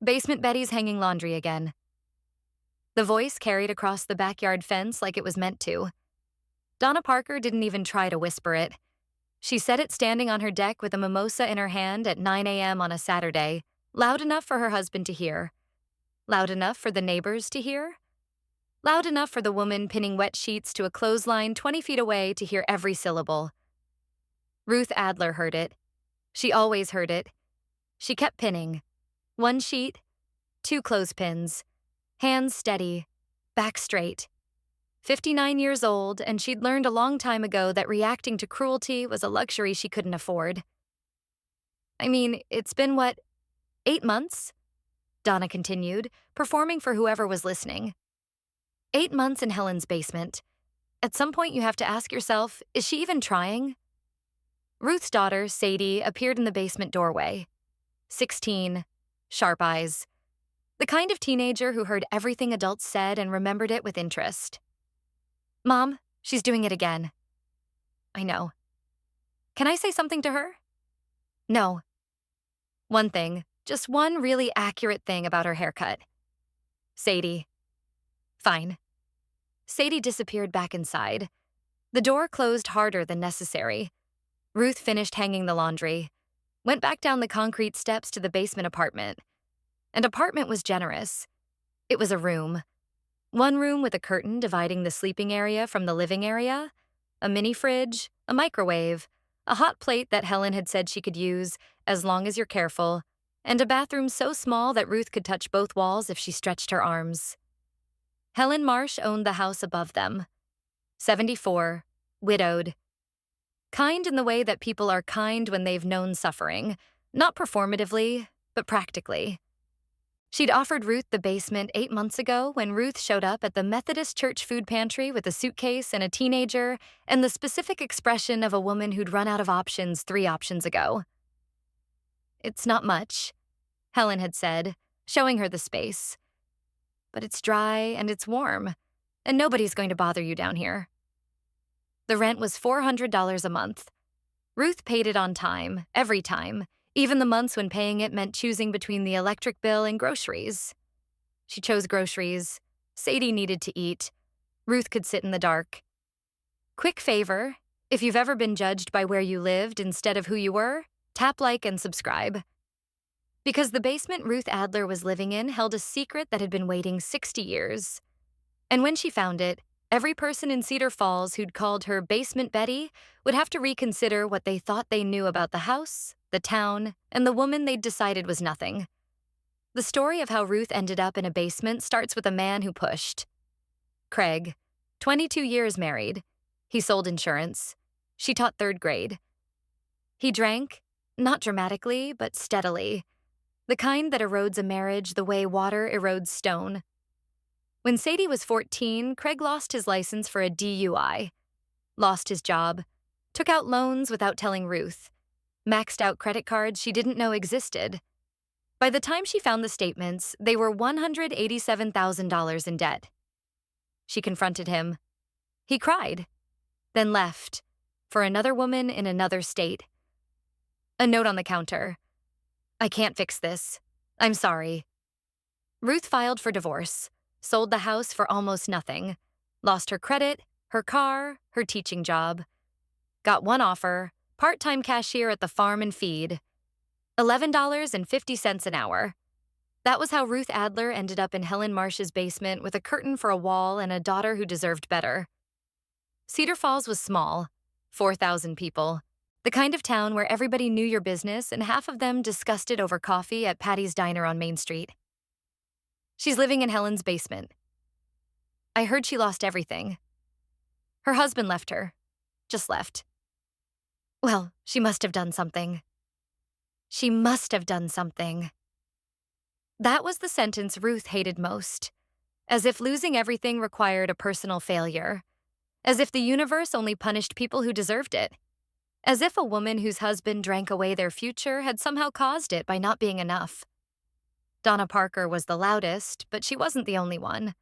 Basement Betty's hanging laundry again. The voice carried across the backyard fence like it was meant to. Donna Parker didn't even try to whisper it. She said it standing on her deck with a mimosa in her hand at 9 a.m. on a Saturday, loud enough for her husband to hear. Loud enough for the neighbors to hear. Loud enough for the woman pinning wet sheets to a clothesline 20 feet away to hear every syllable. Ruth Adler heard it. She always heard it. She kept pinning. One sheet, two clothespins. Hands steady, back straight. 59 years old, and she'd learned a long time ago that reacting to cruelty was a luxury she couldn't afford. I mean, it's been, 8 months? Donna continued, performing for whoever was listening. 8 months in Helen's basement. At some point you have to ask yourself, is she even trying? Ruth's daughter, Sadie, appeared in the basement doorway. 16, sharp eyes. The kind of teenager who heard everything adults said and remembered it with interest. Mom, she's doing it again. I know. Can I say something to her? No. One thing, just one really accurate thing about her haircut. Sadie. Fine. Sadie disappeared back inside. The door closed harder than necessary. Ruth finished hanging the laundry, went back down the concrete steps to the basement apartment. And apartment was generous. It was a room. One room with a curtain dividing the sleeping area from the living area, a mini fridge, a microwave, a hot plate that Helen had said she could use, as long as you're careful, and a bathroom so small that Ruth could touch both walls if she stretched her arms. Helen Marsh owned the house above them. 74, widowed. Kind in the way that people are kind when they've known suffering, not performatively, but practically. She'd offered Ruth the basement 8 months ago when Ruth showed up at the Methodist Church food pantry with a suitcase and a teenager and the specific expression of a woman who'd run out of options 3 options ago. It's not much, Helen had said, showing her the space. But it's dry and it's warm, and nobody's going to bother you down here. The rent was $400 a month. Ruth paid it on time, every time, even the months when paying it meant choosing between the electric bill and groceries. She chose groceries. Sadie needed to eat. Ruth could sit in the dark. Quick favor, if you've ever been judged by where you lived instead of who you were, tap like and subscribe. Because the basement Ruth Adler was living in held a secret that had been waiting 60 years. And when she found it, every person in Cedar Falls who'd called her Basement Betty would have to reconsider what they thought they knew about the house, the town, and the woman they'd decided was nothing. The story of how Ruth ended up in a basement starts with a man who pushed. Craig, 22 years married. He sold insurance. She taught 3rd grade. He drank, not dramatically, but steadily. The kind that erodes a marriage the way water erodes stone. When Sadie was 14, Craig lost his license for a DUI. Lost his job. Took out loans without telling Ruth. Maxed out credit cards she didn't know existed. By the time she found the statements, they were $187,000 in debt. She confronted him. He cried, then left, for another woman in another state. A note on the counter. I can't fix this. I'm sorry. Ruth filed for divorce, sold the house for almost nothing, lost her credit, her car, her teaching job. Got one offer, part-time cashier at the farm and feed. $11.50 an hour. That was how Ruth Adler ended up in Helen Marsh's basement with a curtain for a wall and a daughter who deserved better. Cedar Falls was small, 4,000 people. The kind of town where everybody knew your business and half of them discussed it over coffee at Patty's Diner on Main Street. She's living in Helen's basement. I heard she lost everything. Her husband left her. Just left. Well, she must have done something. She must have done something. That was the sentence Ruth hated most. As if losing everything required a personal failure. As if the universe only punished people who deserved it. As if a woman whose husband drank away their future had somehow caused it by not being enough. Donna Parker was the loudest, but she wasn't the only one.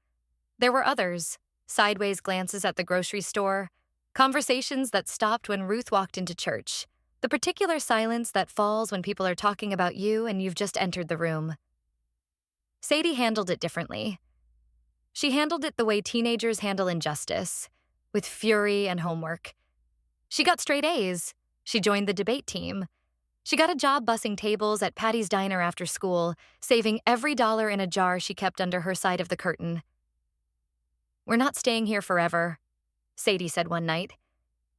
There were others, sideways glances at the grocery store, conversations that stopped when Ruth walked into church, the particular silence that falls when people are talking about you and you've just entered the room. Sadie handled it differently. She handled it the way teenagers handle injustice, with fury and homework. She got straight A's. She joined the debate team. She got a job bussing tables at Patty's Diner after school, saving every dollar in a jar she kept under her side of the curtain. "We're not staying here forever," Sadie said one night.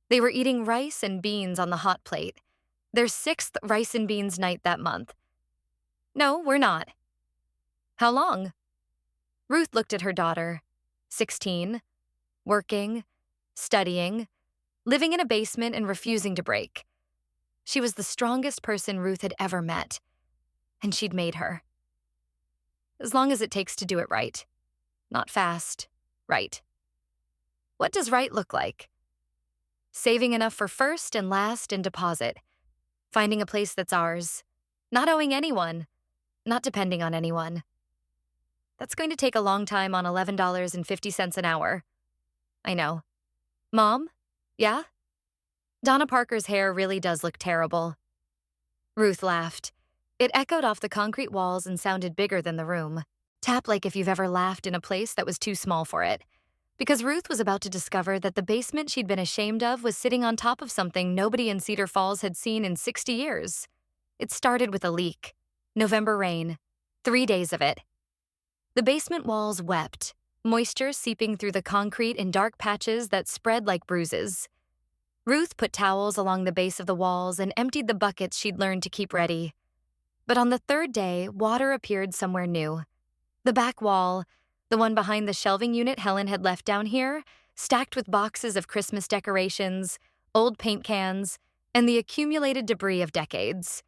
They were eating rice and beans on the hot plate, their 6th rice and beans night that month. "No, we're not." "How long?" Ruth looked at her daughter, 16, working, studying, living in a basement and refusing to break. She was the strongest person Ruth had ever met, and she'd made her. "As long as it takes to do it right. Not fast, right." What does right look like? Saving enough for first and last and deposit. Finding a place that's ours. Not owing anyone. Not depending on anyone. That's going to take a long time on $11.50 an hour. I know. Mom? Yeah? Donna Parker's hair really does look terrible. Ruth laughed. It echoed off the concrete walls and sounded bigger than the room. Tap like if you've ever laughed in a place that was too small for it. Because Ruth was about to discover that the basement she'd been ashamed of was sitting on top of something nobody in Cedar Falls had seen in 60 years. It started with a leak. November rain. 3 days of it. The basement walls wept, moisture seeping through the concrete in dark patches that spread like bruises. Ruth put towels along the base of the walls and emptied the buckets she'd learned to keep ready. But on the 3rd day, water appeared somewhere new. The back wall, the one behind the shelving unit Helen had left down here, stacked with boxes of Christmas decorations, old paint cans, and the accumulated debris of decades.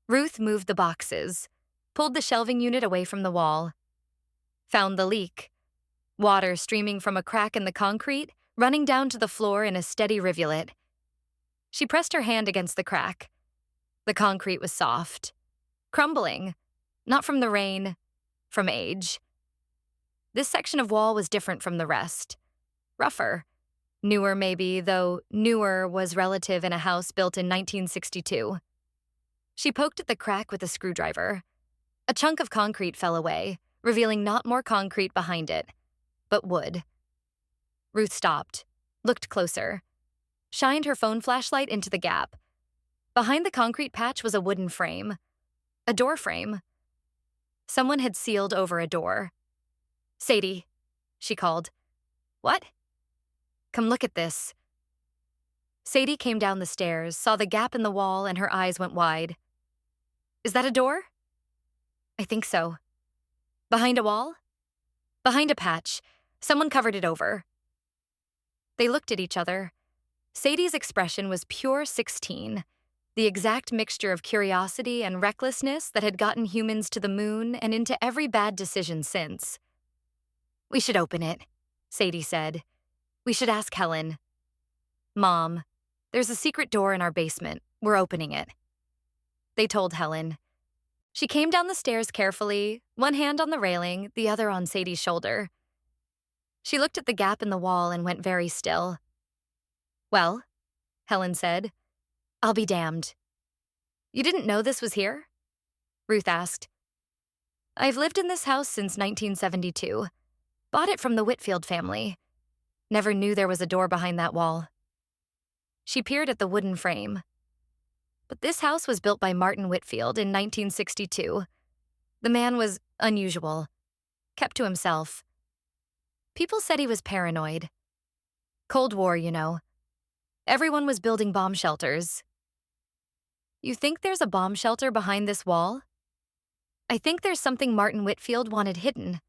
Ruth moved the boxes, pulled the shelving unit away from the wall, found the leak. Water streaming from a crack in the concrete, running down to the floor in a steady rivulet. She pressed her hand against the crack. The concrete was soft, crumbling, not from the rain, from age. This section of wall was different from the rest. Rougher. Newer maybe, though newer was relative in a house built in 1962. She poked at the crack with a screwdriver. A chunk of concrete fell away, revealing not more concrete behind it, but wood. Ruth stopped, looked closer, shined her phone flashlight into the gap. Behind the concrete patch was a wooden frame. A door frame. Someone had sealed over a door. "Sadie," she called. "What?" "Come look at this." Sadie came down the stairs, saw the gap in the wall, and her eyes went wide. "Is that a door?" "I think so." "Behind a wall?" "Behind a patch. Someone covered it over." They looked at each other. Sadie's expression was pure 16, the exact mixture of curiosity and recklessness that had gotten humans to the moon and into every bad decision since. "We should open it," Sadie said. "We should ask Helen." "Mom, there's a secret door in our basement. We're opening it." They told Helen. She came down the stairs carefully, one hand on the railing, the other on Sadie's shoulder. She looked at the gap in the wall and went very still. "Well," Helen said, "I'll be damned." "You didn't know this was here?" Ruth asked. "I've lived in this house since 1972. Bought it from the Whitfield family. Never knew there was a door behind that wall." She peered at the wooden frame. "But this house was built by Martin Whitfield in 1962. The man was unusual, kept to himself. People said he was paranoid. Cold War, you know. Everyone was building bomb shelters." "You think there's a bomb shelter behind this wall?" "I think there's something Martin Whitfield wanted hidden,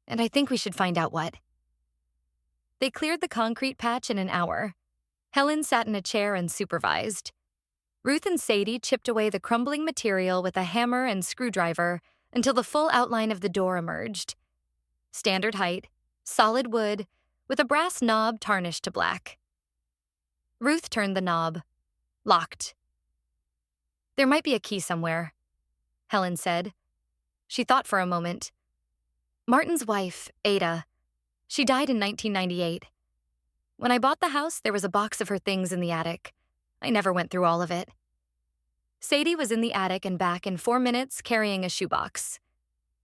and I think we should find out what." They cleared the concrete patch in an hour. Helen sat in a chair and supervised. Ruth and Sadie chipped away the crumbling material with a hammer and screwdriver until the full outline of the door emerged. Standard height, solid wood, with a brass knob tarnished to black. Ruth turned the knob. Locked. "There might be a key somewhere," Helen said. She thought for a moment. "Martin's wife, Ada, she died in 1998. When I bought the house, there was a box of her things in the attic. I never went through all of it." Sadie was in the attic and back in 4 minutes carrying a shoebox.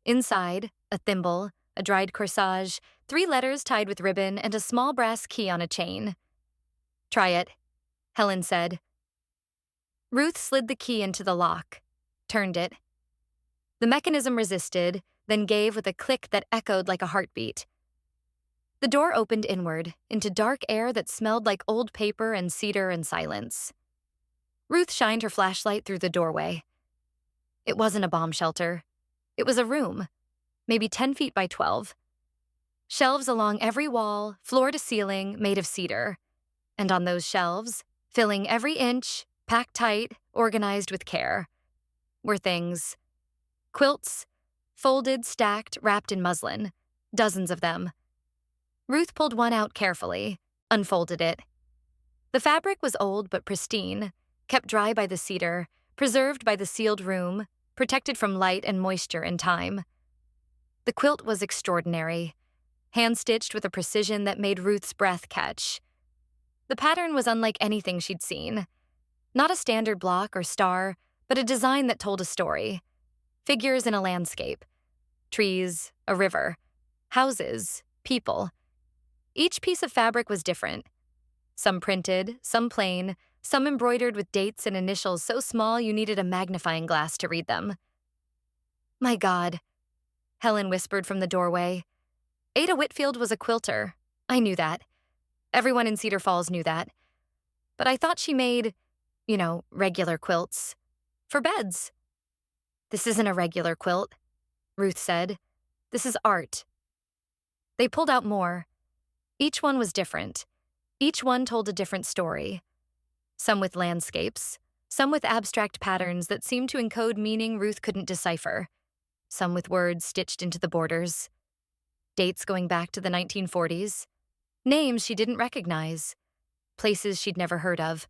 Inside, a thimble, a dried corsage, 3 letters tied with ribbon, and a small brass key on a chain. "Try it," Helen said. Ruth slid the key into the lock, turned it. The mechanism resisted, then gave with a click that echoed like a heartbeat. The door opened inward, into dark air that smelled like old paper and cedar and silence. Ruth shined her flashlight through the doorway. It wasn't a bomb shelter. It was a room, maybe 10 feet by 12. Shelves along every wall, floor to ceiling, made of cedar. And on those shelves, filling every inch, packed tight, organized with care, were things. Quilts, folded, stacked, wrapped in muslin, dozens of them. Ruth pulled one out carefully, unfolded it. The fabric was old but pristine, kept dry by the cedar, preserved by the sealed room, protected from light and moisture and time. The quilt was extraordinary, hand-stitched with a precision that made Ruth's breath catch. The pattern was unlike anything she'd seen. Not a standard block or star, but a design that told a story. Figures in a landscape. Trees, a river. Houses, people. Each piece of fabric was different. Some printed, some plain, some embroidered with dates and initials so small you needed a magnifying glass to read them. "My God," Helen whispered from the doorway. Ada Whitfield was a quilter. I knew that. Everyone in Cedar Falls knew that. But I thought she made, regular quilts. For beds. "This isn't a regular quilt," Ruth said. "This is art." They pulled out more. Each one was different. Each one told a different story. Some with landscapes, some with abstract patterns that seemed to encode meaning Ruth couldn't decipher, some with words stitched into the borders. Dates going back to the 1940s. Names she didn't recognize. Places she'd never heard of.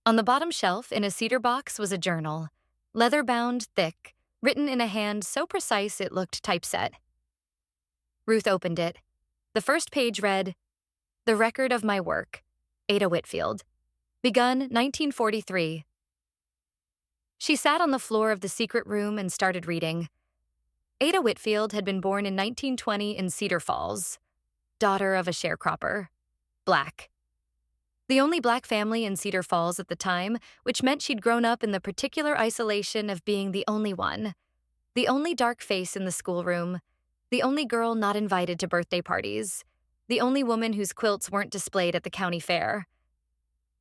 On the bottom shelf, in a cedar box, was a journal, leather-bound, thick, written in a hand so precise it looked typeset. Ruth opened it. The first page read, "The record of my work, Ada Whitfield. Begun 1943. She sat on the floor of the secret room and started reading. Ada Whitfield had been born in 1920 in Cedar Falls, daughter of a sharecropper, Black. The only Black family in Cedar Falls at the time, which meant she'd grown up in the particular isolation of being the only one, the only dark face in the schoolroom, the only girl not invited to birthday parties, the only woman whose quilts weren't displayed at the county fair.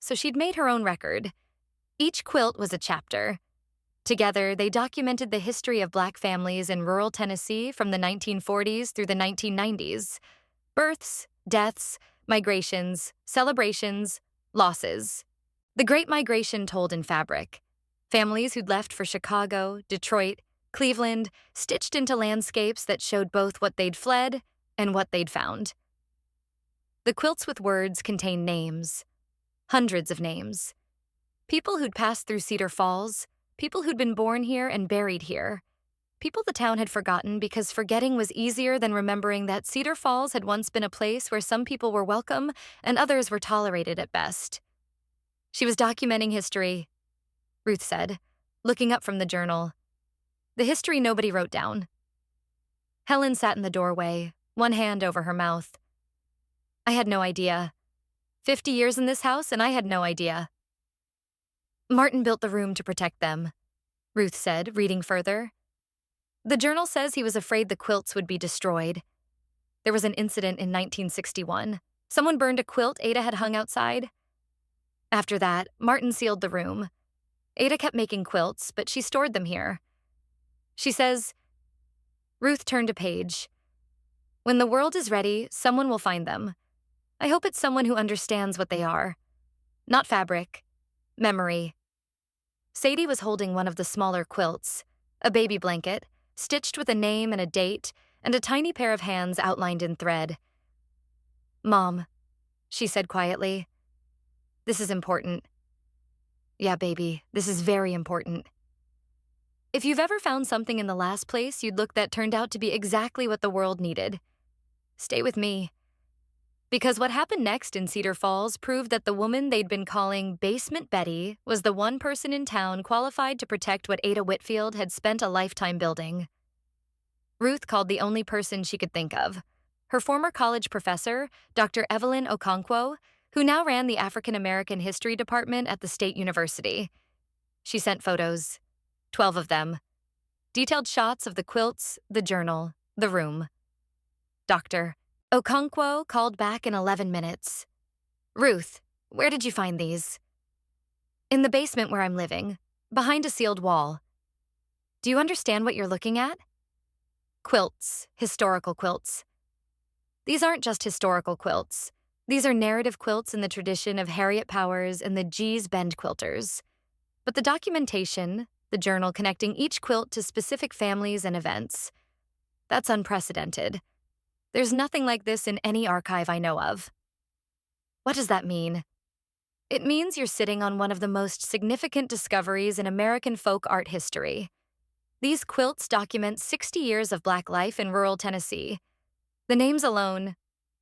So she'd made her own record. Each quilt was a chapter. Together, they documented the history of Black families in rural Tennessee from the 1940s through the 1990s. Births, deaths, migrations, celebrations, losses. The Great Migration told in fabric. Families who'd left for Chicago, Detroit, Cleveland, stitched into landscapes that showed both what they'd fled and what they'd found. The quilts with words contained names. Hundreds of names. People who'd passed through Cedar Falls, people who'd been born here and buried here. People the town had forgotten because forgetting was easier than remembering that Cedar Falls had once been a place where some people were welcome and others were tolerated at best. She was documenting history, Ruth said, looking up from the journal. The history nobody wrote down. Helen sat in the doorway, one hand over her mouth. I had no idea. 50 years in this house and I had no idea. Martin built the room to protect them, Ruth said, reading further. The journal says he was afraid the quilts would be destroyed. There was an incident in 1961. Someone burned a quilt Ada had hung outside. After that, Martin sealed the room. Ada kept making quilts, but she stored them here. She says, Ruth turned a page. When the world is ready, someone will find them. I hope it's someone who understands what they are. Not fabric. Memory. Sadie was holding one of the smaller quilts, a baby blanket, stitched with a name and a date, and a tiny pair of hands outlined in thread. Mom, she said quietly, this is important. Yeah, baby, this is very important. If you've ever found something in the last place you'd look that turned out to be exactly what the world needed, stay with me. Because what happened next in Cedar Falls proved that the woman they'd been calling Basement Betty was the one person in town qualified to protect what Ada Whitfield had spent a lifetime building. Ruth called the only person she could think of, her former college professor, Dr. Evelyn Okonkwo, who now ran the African American History Department at the State University. She sent photos, 12 of them, detailed shots of the quilts, the journal, the room. Dr. Okonkwo called back in 11 minutes. Ruth, where did you find these? In the basement where I'm living, behind a sealed wall. Do you understand what you're looking at? Quilts, historical quilts. These aren't just historical quilts. These are narrative quilts in the tradition of Harriet Powers and the Gee's Bend quilters. But the documentation, the journal connecting each quilt to specific families and events, that's unprecedented. There's nothing like this in any archive I know of. What does that mean? It means you're sitting on one of the most significant discoveries in American folk art history. These quilts document 60 years of Black life in rural Tennessee. The names alone,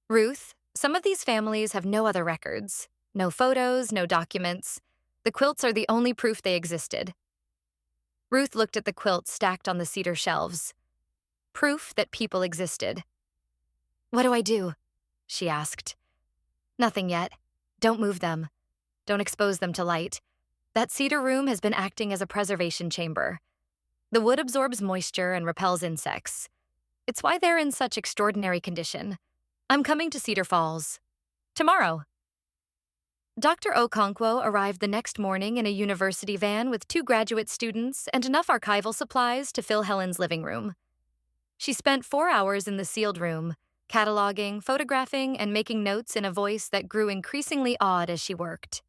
Ruth, some of these families have no other records. No photos, no documents. The quilts are the only proof they existed. Ruth looked at the quilts stacked on the cedar shelves. Proof that people existed. What do I do? She asked. Nothing yet. Don't move them. Don't expose them to light. That cedar room has been acting as a preservation chamber. The wood absorbs moisture and repels insects. It's why they're in such extraordinary condition. I'm coming to Cedar Falls. Tomorrow. Dr. Okonkwo arrived the next morning in a university van with 2 graduate students and enough archival supplies to fill Helen's living room. She spent 4 hours in the sealed room, cataloging, photographing, and making notes in a voice that grew increasingly awed as she worked.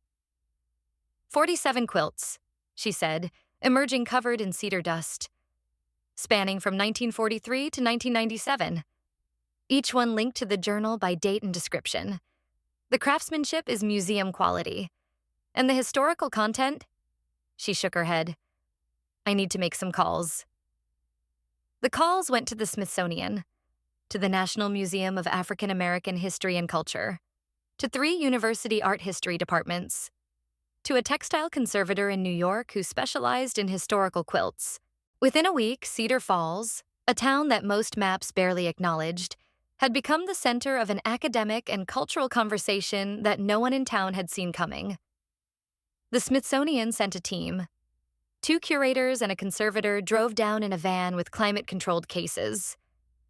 47 quilts, she said, emerging covered in cedar dust, spanning from 1943 to 1997. Each one linked to the journal by date and description. The craftsmanship is museum quality. And the historical content? She shook her head. I need to make some calls. The calls went to the Smithsonian, to the National Museum of African American History and Culture, to 3 university art history departments, to a textile conservator in New York who specialized in historical quilts. Within a week, Cedar Falls, a town that most maps barely acknowledged, had become the center of an academic and cultural conversation that no one in town had seen coming. The Smithsonian sent a team. 2 curators and a conservator drove down in a van with climate-controlled cases.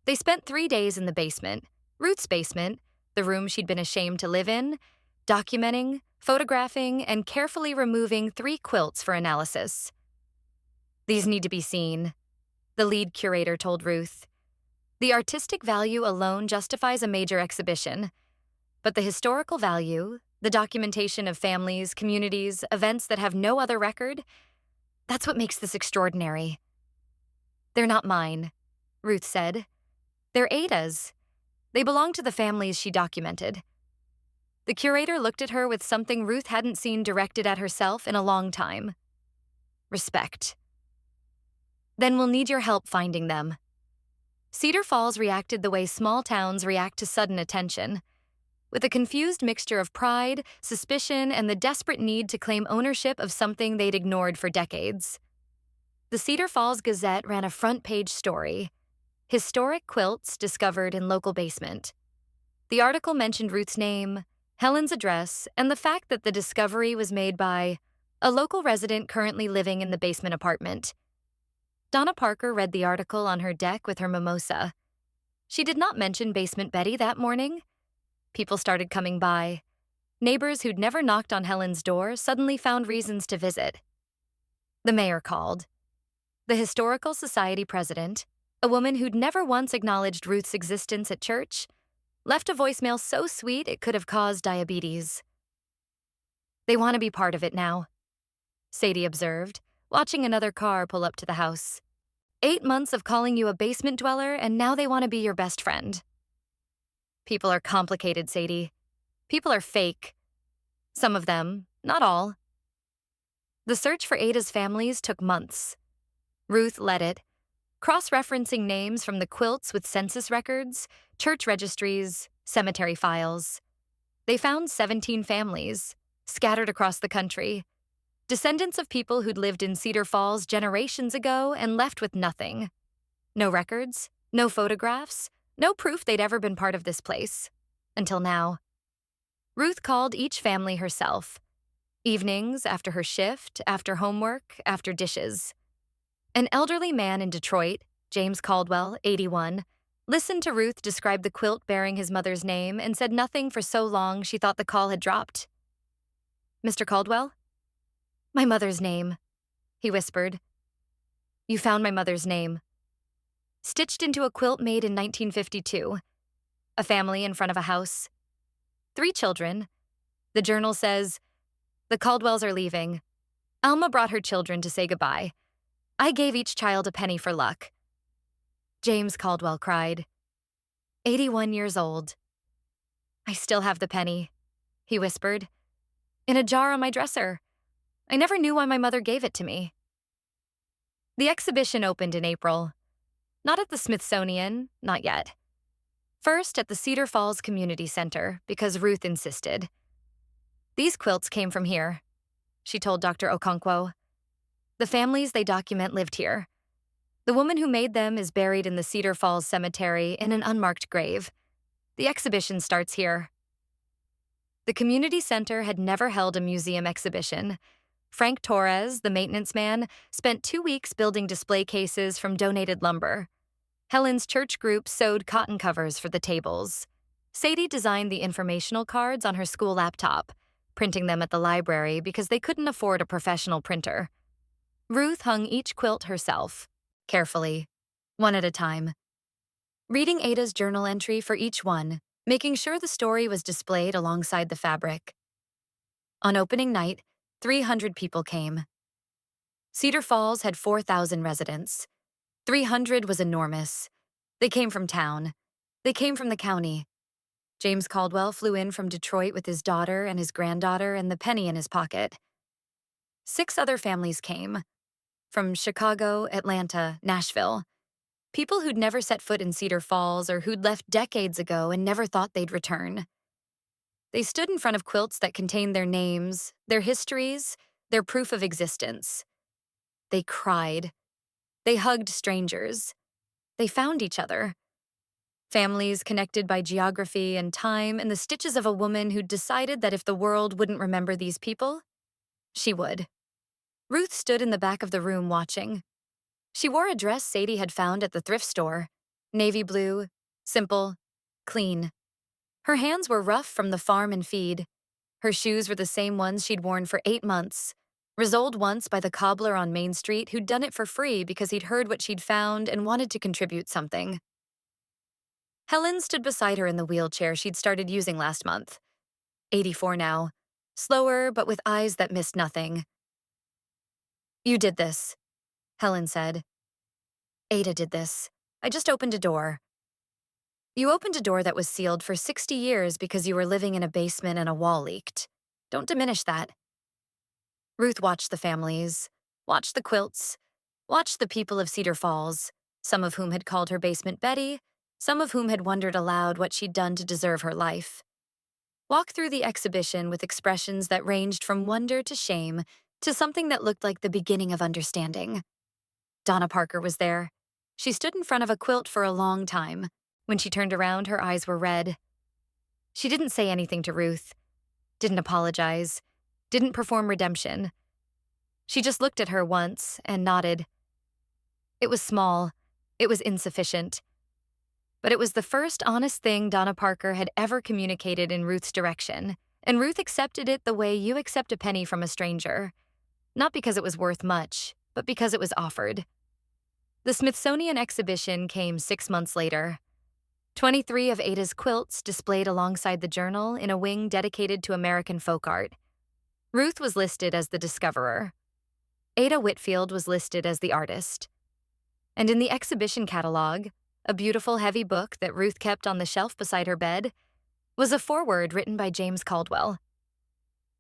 They spent 3 days in the basement, Ruth's basement, the room she'd been ashamed to live in, documenting, photographing, and carefully removing 3 quilts for analysis. These need to be seen, the lead curator told Ruth. The artistic value alone justifies a major exhibition, but the historical value, the documentation of families, communities, events that have no other record, that's what makes this extraordinary. They're not mine, Ruth said. They're Ada's. They belong to the families she documented. The curator looked at her with something Ruth hadn't seen directed at herself in a long time. Respect. Then we'll need your help finding them. Cedar Falls reacted the way small towns react to sudden attention, with a confused mixture of pride, suspicion, and the desperate need to claim ownership of something they'd ignored for decades. The Cedar Falls Gazette ran a front-page story, Historic Quilts Discovered in Local Basement. The article mentioned Ruth's name, Helen's address, and the fact that the discovery was made by a local resident currently living in the basement apartment. Donna Parker read the article on her deck with her mimosa. She did not mention Basement Betty that morning. People started coming by. Neighbors who'd never knocked on Helen's door suddenly found reasons to visit. The mayor called. The Historical Society president, a woman who'd never once acknowledged Ruth's existence at church, left a voicemail so sweet it could have caused diabetes. They want to be part of it now, Sadie observed, watching another car pull up to the house. 8 months of calling you a basement dweller, and now they want to be your best friend. People are complicated, Sadie. People are fake. Some of them, not all. The search for Ada's families took months. Ruth led it, cross-referencing names from the quilts with census records, church registries, cemetery files. They found 17 families, scattered across the country, descendants of people who'd lived in Cedar Falls generations ago and left with nothing. No records, No photographs, no proof they'd ever been part of this place. Until now. Ruth called each family herself. Evenings, after her shift, after homework, after dishes. An elderly man in Detroit, James Caldwell, 81, listened to Ruth describe the quilt bearing his mother's name and said nothing for so long she thought the call had dropped. "Mr. Caldwell?" "My mother's name," he whispered. "You found my mother's name. Stitched into a quilt made in 1952. A family in front of a house. 3 children. The journal says, 'The Caldwells are leaving. Alma brought her children to say goodbye. I gave each child a penny for luck.'" James Caldwell cried. 81 years old. "I still have the penny," he whispered. "In a jar on my dresser. I never knew why my mother gave it to me." The exhibition opened in April. Not at the Smithsonian, not yet. First at the Cedar Falls Community Center, because Ruth insisted. "These quilts came from here," she told Dr. Okonkwo. "The families they document lived here. The woman who made them is buried in the Cedar Falls Cemetery in an unmarked grave. The exhibition starts here." The community center had never held a museum exhibition. Frank Torres, the maintenance man, spent 2 weeks building display cases from donated lumber. Helen's church group sewed cotton covers for the tables. Sadie designed the informational cards on her school laptop, printing them at the library because they couldn't afford a professional printer. Ruth hung each quilt herself, carefully, one at a time, reading Ada's journal entry for each one, making sure the story was displayed alongside the fabric. On opening night, 300 people came. Cedar Falls had 4,000 residents. 300 was enormous. They came from town. They came from the county. James Caldwell flew in from Detroit with his daughter and his granddaughter and the penny in his pocket. 6 other families came. From Chicago, Atlanta, Nashville. People who'd never set foot in Cedar Falls or who'd left decades ago and never thought they'd return. They stood in front of quilts that contained their names, their histories, their proof of existence. They cried. They hugged strangers. They found each other. Families connected by geography and time and the stitches of a woman who'd decided that if the world wouldn't remember these people, she would. Ruth stood in the back of the room watching. She wore a dress Sadie had found at the thrift store. Navy blue, simple, clean. Her hands were rough from the farm and feed. Her shoes were the same ones she'd worn for 8 months, resoled once by the cobbler on Main Street who'd done it for free because he'd heard what she'd found and wanted to contribute something. Helen stood beside her in the wheelchair she'd started using last month. 84 now, slower but with eyes that missed nothing. "You did this," Helen said. "Ada did this. I just opened a door." "You opened a door that was sealed for 60 years because you were living in a basement and a wall leaked. Don't diminish that." Ruth watched the families, watched the quilts, watched the people of Cedar Falls, some of whom had called her Basement Betty, some of whom had wondered aloud what she'd done to deserve her life. Walk through the exhibition with expressions that ranged from wonder to shame to something that looked like the beginning of understanding. Donna Parker was there. She stood in front of a quilt for a long time. When she turned around, her eyes were red. She didn't say anything to Ruth, didn't apologize, didn't perform redemption. She just looked at her once and nodded. It was small. It was insufficient. But it was the first honest thing Donna Parker had ever communicated in Ruth's direction, and Ruth accepted it the way you accept a penny from a stranger. Not because it was worth much, but because it was offered. The Smithsonian exhibition came 6 months later. 23 of Ada's quilts displayed alongside the journal in a wing dedicated to American folk art. Ruth was listed as the discoverer. Ada Whitfield was listed as the artist. And in the exhibition catalog, a beautiful heavy book that Ruth kept on the shelf beside her bed, was a foreword written by James Caldwell.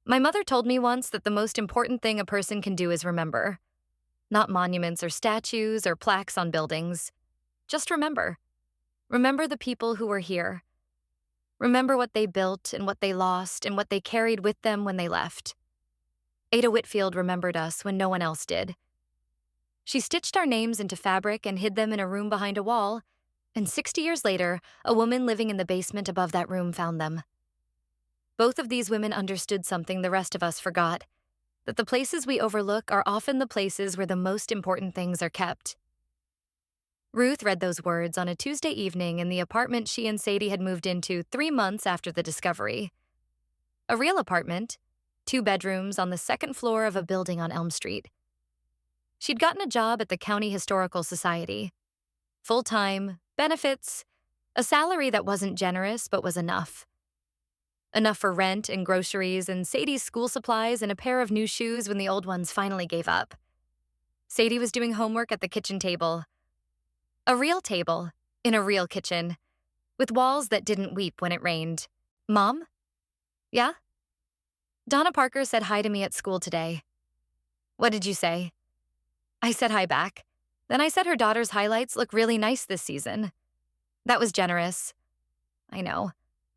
"My mother told me once that the most important thing a person can do is remember. Not monuments or statues or plaques on buildings. Just remember. Remember the people who were here. Remember what they built and what they lost and what they carried with them when they left. Ada Whitfield remembered us when no one else did. She stitched our names into fabric and hid them in a room behind a wall. And 60 years later, a woman living in the basement above that room found them. Both of these women understood something the rest of us forgot, that the places we overlook are often the places where the most important things are kept. Ruth read those words on a Tuesday evening in the apartment she and Sadie had moved into 3 months after the discovery. A real apartment, 2 bedrooms on the second floor of a building on Elm Street. She'd gotten a job at the County Historical Society. Full-time, benefits, a salary that wasn't generous but was enough. Enough for rent and groceries and Sadie's school supplies and a pair of new shoes when the old ones finally gave up. Sadie was doing homework at the kitchen table. A real table, in a real kitchen, with walls that didn't weep when it rained. Mom? Yeah? Donna Parker said hi to me at school today. What did you say? I said hi back. Then I said her daughter's highlights look really nice this season. That was generous. I know.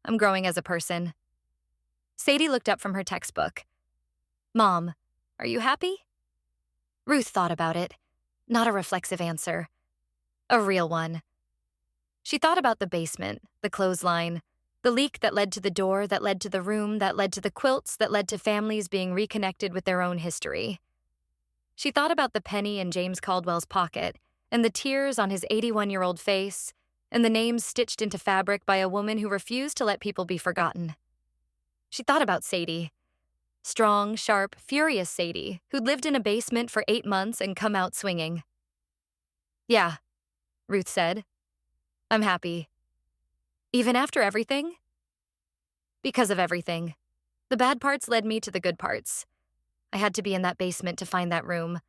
I'm growing as a person. Sadie looked up from her textbook. Mom, are you happy? Ruth thought about it. Not a reflexive answer. A real one. She thought about the basement, the clothesline, the leak that led to the door, that led to the room, that led to the quilts, that led to families being reconnected with their own history. She thought about the penny in James Caldwell's pocket, and the tears on his 81-year-old face, and the names stitched into fabric by a woman who refused to let people be forgotten. She thought about Sadie. Strong, sharp, furious Sadie, who'd lived in a basement for 8 months and come out swinging. Yeah, Ruth said. I'm happy. Even after everything? Because of everything. The bad parts led me to the good parts. I had to be in that basement to find that room.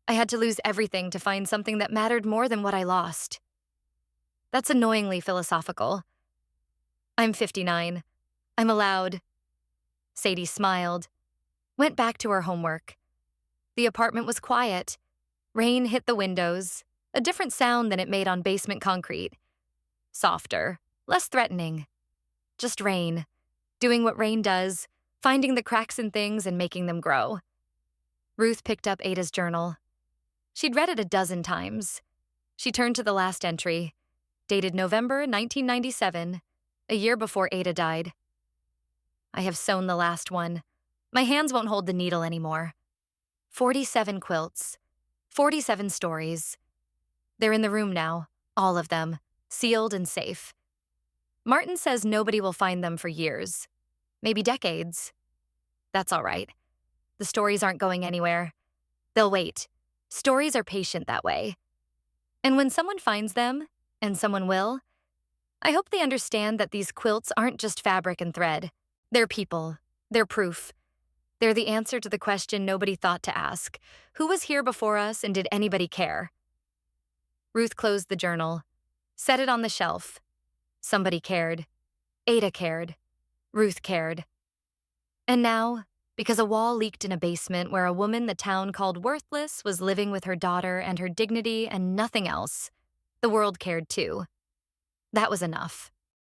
I had to lose everything to find something that mattered more than what I lost. That's annoyingly philosophical. I'm 59. I'm allowed. Sadie smiled, went back to her homework. The apartment was quiet. Rain hit the windows, a different sound than it made on basement concrete. Softer, less threatening. Just rain, doing what rain does, finding the cracks in things and making them grow. Ruth picked up Ada's journal. She'd read it a dozen times. She turned to the last entry, dated November 1997, a year before Ada died. I have sewn the last one. My hands won't hold the needle anymore. 47 quilts, 47 stories. They're in the room now, all of them, sealed and safe. Martin says nobody will find them for years, maybe decades. That's all right. The stories aren't going anywhere. They'll wait. Stories are patient that way. And when someone finds them, and someone will, I hope they understand that these quilts aren't just fabric and thread. They're people. They're proof. They're the answer to the question nobody thought to ask. Who was here before us and did anybody care? Ruth closed the journal, set it on the shelf. Somebody cared. Ada cared. Ruth cared. And now, because a wall leaked in a basement where a woman the town called worthless was living with her daughter and her dignity and nothing else, the world cared too. That was enough.